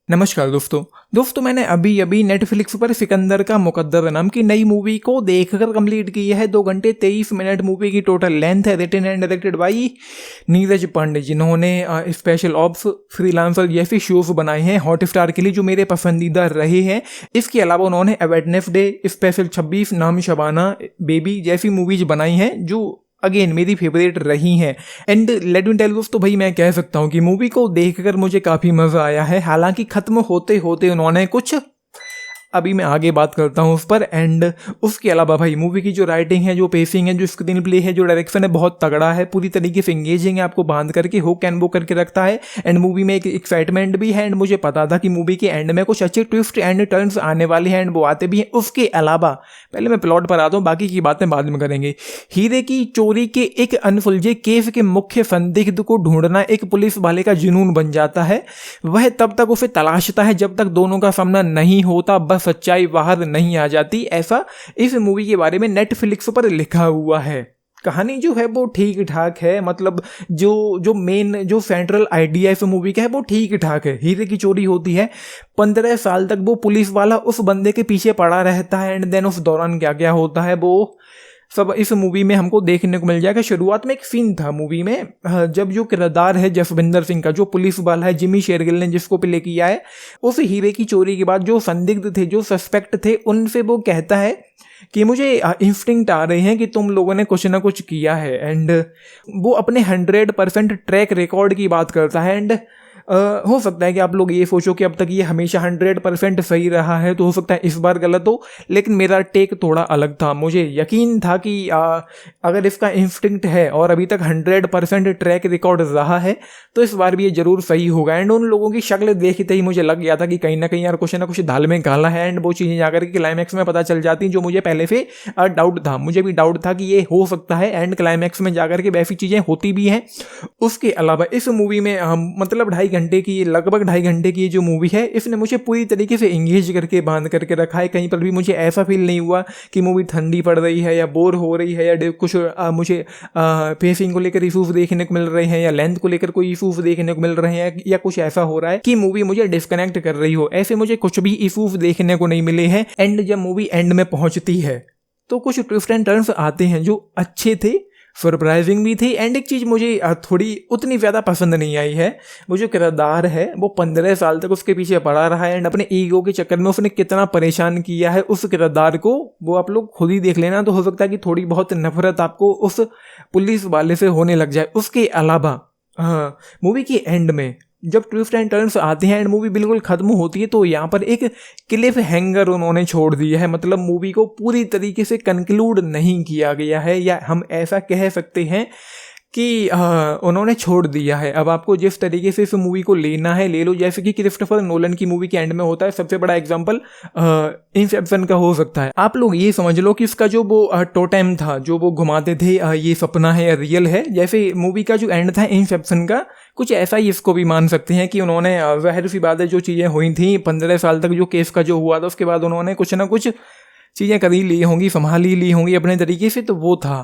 नमस्कार दोस्तों मैंने अभी अभी नेटफ्लिक्स पर सिकंदर का मुकद्दर नाम की नई मूवी को देखकर कंप्लीट की है। 2 घंटे 23 मिनट मूवी की टोटल लेंथ है। Written and directed by Neeraj Pandey, जिन्होंने स्पेशल ऑप्स, फ्रीलांसर जैसी शोज बनाए हैं हॉटस्टार के लिए, जो मेरे पसंदीदा रहे हैं। इसके अलावा उन्होंने वेडनेसडे, स्पेशल 26, नाम शबाना, बेबी जैसी मूवीज बनाई हैं जो अगेन मेरी फेवरेट रही हैं। एंड लेट मी टेल दोस्तों, भाई मैं कह सकता हूँ कि मूवी को देखकर मुझे काफ़ी मज़ा आया है। हालांकि ख़त्म होते होते उन्होंने कुछ, अभी मैं आगे बात करता हूँ उस पर। एंड उसके अलावा भाई मूवी की जो राइटिंग है, जो पेसिंग है, जो स्क्रीन प्ले है, जो डायरेक्शन है, बहुत तगड़ा है। पूरी तरीके से एंगेजिंग है, आपको बांध करके हुक एंड बुक करके रखता है। एंड मूवी में एक एक्साइटमेंट भी है। एंड मुझे पता था कि मूवी के एंड में कुछ अच्छे ट्विस्ट एंड टर्न्स आने वाले हैं, एंड वो आते भी हैं। उसके अलावा पहले मैं प्लॉट पर आता हूँ, बाकी की बातें बाद में करेंगे। हीरे की चोरी के एक अनसुलझे केस के मुख्य संदिग्ध को ढूंढना एक पुलिस वाले का जुनून बन जाता है। वह तब तक उसे तलाशता है जब तक दोनों का सामना नहीं होता, बस सच्चाई बाहर नहीं आ जाती। ऐसा इस मूवी के बारे में नेटफ्लिक्स पर लिखा हुआ है। कहानी जो है वो ठीक ठाक है, मतलब जो मेन जो सेंट्रल आइडिया इस मूवी का है वो ठीक ठाक है। हीरे की चोरी होती है, 15 साल तक वो पुलिस वाला उस बंदे के पीछे पड़ा रहता है। एंड देन उस दौरान क्या क्या होता है वो सब इस मूवी में हमको देखने को मिल जाएगा। शुरुआत में एक सीन था मूवी में, जब जो किरदार है जसविंदर सिंह का, जो पुलिस वाला है, जिमी शेरगिल ने जिसको प्ले किया है, उस हीरे की चोरी के बाद जो संदिग्ध थे, जो सस्पेक्ट थे, उनसे वो कहता है कि मुझे इंस्टिंक्ट आ रहे हैं कि तुम लोगों ने कुछ ना कुछ किया है। एंड वो अपने 100% ट्रैक रिकॉर्ड की बात करता है। एंड हो सकता है कि आप लोग ये सोचो कि अब तक ये हमेशा 100% सही रहा है, तो हो सकता है इस बार गलत हो, लेकिन मेरा टेक थोड़ा अलग था। मुझे यकीन था कि अगर इसका इंस्टिंक्ट है और अभी तक 100% ट्रैक रिकॉर्ड रहा है तो इस बार भी ये जरूर सही होगा। एंड उन लोगों की शक्ल देखते ही मुझे लग गया था कि कहीं ना कहीं यार कुछ ना कुछ दाल में काला है। एंड वो चीज़ें जाकर के क्लाइमैक्स में पता चल जाती, जो मुझे पहले से डाउट था। मुझे भी डाउट था कि ये हो सकता है, एंड क्लाइमैक्स में जाकर के वैसी चीज़ें होती भी हैं। उसके अलावा इस मूवी में मतलब लगभग 2.5 घंटे की जो मूवी है, इसने मुझे पूरी तरीके से एंगेज करके बांध करके रखा है। कहीं पर भी मुझे ऐसा फील नहीं हुआ कि मूवी ठंडी पड़ रही है या बोर हो रही है या कुछ मुझे पेसिंग को लेकर इशूज देखने को मिल रहे हैं या लेंथ को लेकर कोई इशूज देखने को मिल रहे हैं या कुछ ऐसा हो रहा है कि मूवी मुझे डिस्कनेक्ट कर रही हो। ऐसे मुझे कुछ भी इशूज देखने को नहीं मिले हैं। एंड जब मूवी एंड में पहुंचती है तो कुछ ट्विस्ट एंड टर्न्स आते हैं जो अच्छे थे, सरप्राइजिंग भी थी। एंड एक चीज़ मुझे थोड़ी उतनी ज़्यादा पसंद नहीं आई है, वो जो किरदार है वो 15 साल तक उसके पीछे पड़ा रहा है। एंड अपने ईगो के चक्कर में उसने कितना परेशान किया है उस किरदार को, वो आप लोग खुद ही देख लेना। तो हो सकता है कि थोड़ी बहुत नफरत आपको उस पुलिस वाले से होने लग जाए। उसके अलावा हाँ, मूवी के एंड में जब ट्विस्ट एंड टर्न्स आते हैं एंड मूवी बिल्कुल खत्म होती है, तो यहाँ पर एक क्लिफ हैंगर उन्होंने छोड़ दिया है। मतलब मूवी को पूरी तरीके से कंक्लूड नहीं किया गया है, या हम ऐसा कह सकते हैं कि उन्होंने छोड़ दिया है। अब आपको जिस तरीके से इस मूवी को लेना है ले लो, जैसे कि क्रिस्टोफर नोलन की मूवी के एंड में होता है। सबसे बड़ा एग्जांपल इंसेप्शन का हो सकता है। आप लोग ये समझ लो कि इसका जो वो टोटेम था, जो वो घुमाते थे, ये सपना है या रियल है। जैसे मूवी का जो एंड था इंसेप्शन का, कुछ ऐसा ही इसको भी मान सकते हैं कि उन्होंने ज़ाहिर सी बात है जो चीज़ें हुई थी 15 साल तक जो केस का जो हुआ था, उसके बाद उन्होंने कुछ ना कुछ चीज़ें कर ही ली होंगी, संभाल ही ली होंगी अपने तरीके से। तो वो था,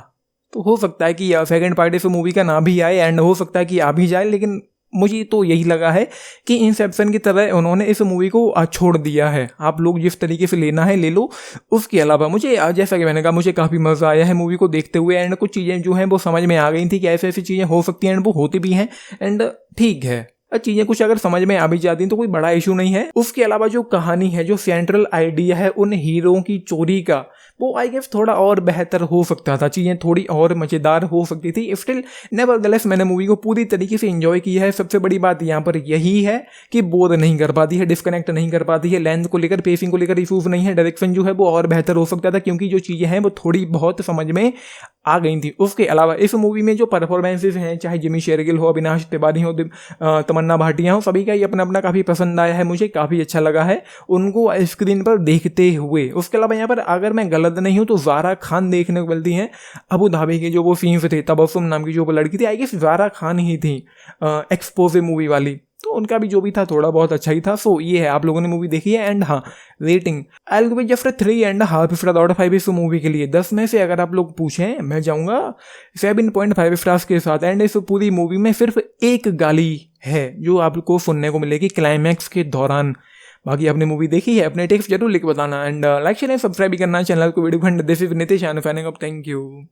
तो हो सकता है कि सेकंड पार्ट इस मूवी का ना भी आए, एंड हो सकता है कि आ भी जाए। लेकिन मुझे तो यही लगा है कि इंसेप्शन की तरह उन्होंने इस मूवी को छोड़ दिया है। आप लोग जिस तरीके से लेना है ले लो। उसके अलावा मुझे जैसा कि मैंने कहा, मुझे काफ़ी मज़ा आया है मूवी को देखते हुए। एंड कुछ चीज़ें जो हैं वो समझ में आ गई थी कि ऐसी ऐसी चीज़ें हो सकती हैं, एंड वो होती भी हैं। एंड ठीक है, चीज़ें कुछ अगर समझ में आ भी जाती हैं तो कोई बड़ा इशू नहीं है। उसके अलावा जो कहानी है, जो सेंट्रल आइडिया है उन हीरों की चोरी का, वो आई गेस थोड़ा और बेहतर हो सकता था, चीज़ें थोड़ी और मज़ेदार हो सकती थी। स्टिल नेवरदलेस मैंने मूवी को पूरी तरीके से एंजॉय किया है। सबसे बड़ी बात यहाँ पर यही है कि बोर नहीं कर पाती है, डिस्कनेक्ट नहीं कर पाती है, लेंथ को लेकर, पेसिंग को लेकर इशूज़ नहीं है। डायरेक्शन जो है वो और बेहतर हो सकता था, क्योंकि जो चीज़ें हैं वो थोड़ी बहुत समझ में आ गई थी। उसके अलावा इस मूवी में जो परफॉर्मेंसेज हैं, चाहे जिमी शेरगिल हो, अविनाश तिवारी हो, तमन्ना भाटिया हो, सभी का ही अपना अपना काफ़ी पसंद आया है। मुझे काफ़ी अच्छा लगा है उनको स्क्रीन पर देखते हुए। उसके अलावा यहाँ पर अगर मैं गलत नहीं हूँ तो ज़ारा खान देखने को मिलती हैं। अबू धाबी के जो वो सीन्स थे, तबस्सुम नाम की जो वो लड़की थी, आई गेस ज़ारा खान ही थी, एक्सपोजे मूवी वाली। तो उनका भी जो भी था थोड़ा बहुत अच्छा ही था। सो ये है, आप लोगों ने मूवी देखी है। एंड हाँ, rating I will give just 3.5 star out of 5 इस मूवी के लिए। 10 में से अगर आप लोग पूछें, मैं जाऊँगा 7.5 स्टार्स के साथ। एंड इस पूरी मूवी में सिर्फ एक गाली है जो आपको सुनने को मिलेगी क्लाइमैक्स के दौरान। बाकी आपने मूवी देखी है, अपने टिप्स जरूर लिख बताना। एंड लाइक शेयर सब्सक्राइब भी करना चैनल को। वीडियो खंड this is Nitish, thank you.